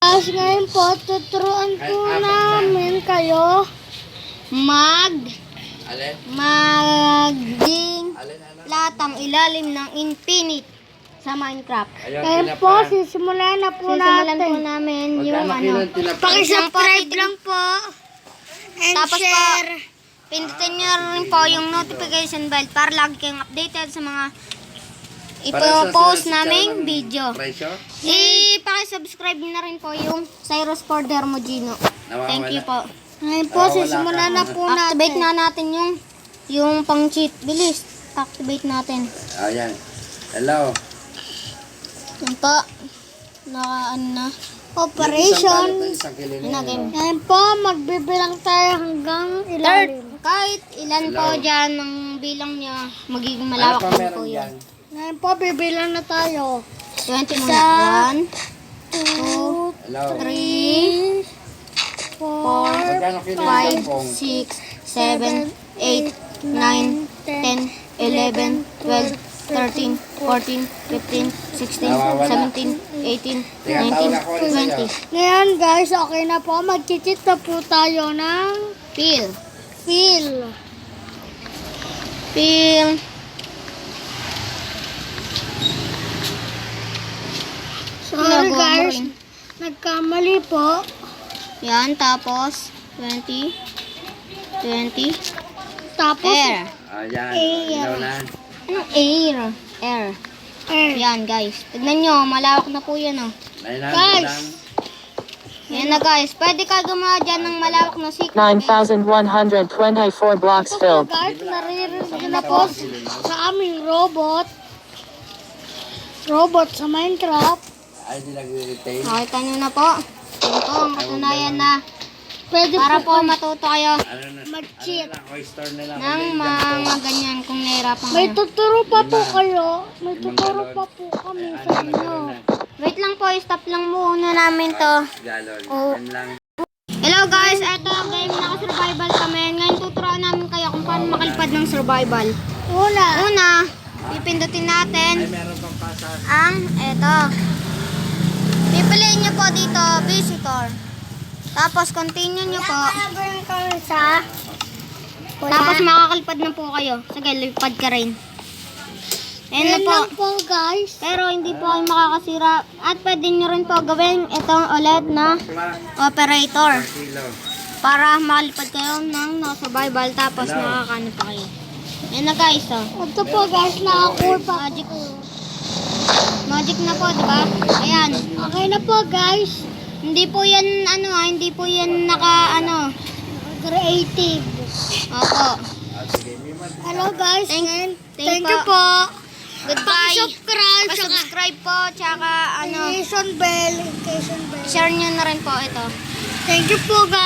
Guys, ngayon po, tuturuan po namin kayo maging latang ilalim ng infinite sa Minecraft. Ngayon po, sisimulan na po namin yung Pakisubscribe lang po and tapos share. Pindutin nyo rin po yung notification bell para lagi kayong updated sa mga ipo-post naming video. Pakisubscribe na rin po yung Cyrus for Dermogino. Thank you po. Ngayon po, sisimulan na po natin. Activate na natin yung pang-cheat. Bilis. Activate natin. Ayan. Hello. Yan po. Naka-ano na. Operation. Ngayon po, magbibilang tayo hanggang ilalim. Kahit ilan po dyan ang bilang niya, magiging malawak din po yan. Ngayon po, bibilang na tayo. 20 muna. 1, 2, 3, 4, 5, 6, 7, 8, 9, 10, 11, 12, 13, 14, 15, 16, 17, 18, 19, 20. Ngayon guys, okay na po. Mag-cheat na po tayo ng Peel. Sorry guys, nagkamali po. Yan, tapos 20. Tapos Ayan. Ilaw na. Anong air? Yan guys. Tignan nyo, malawak na po yan oh. Guys. Yan na guys. Pwede ka gumawa dyan ng malawak na secret. 9,124 blocks filled. Guys, naririnig na po sa aming robot sa Minecraft. Ay, di nag-retain. Nakita nyo na po. Ito po ang katunayan na pwede para po matuto kayo mag-cheat ng mga ganyan kung nahirapan kayo. May tuturo pa po kayo. May tuturo pa po kami sa inyo. Wait lang po, stop lang muna namin to. Hello guys, eto game naka-survival kami. Ngayon tuturuan namin kayo kung paano makalipad ng survival. Una, pipindutin natin ang eto. Pipiliin nyo po dito, visitor. Tapos continue nyo po. Tapos makakalipad na po kayo. Sige, lipad ka rin. Ayan na po guys. Pero hindi po kayo makakasira. At pwede nyo rin po gawin itong ulit na operator. Para makalipad kayo ng survival. Tapos makakano pa kayo. Ayan na guys. Ito po guys, nakakuha pa. Magic na po, diba? Ayan. Okay na po guys. Hindi po yan creative. Opo. Hello guys. Thank you po. Goodbye. Subscribe po, tsaka notification bell. Share nyo na rin po ito. Thank you po guys.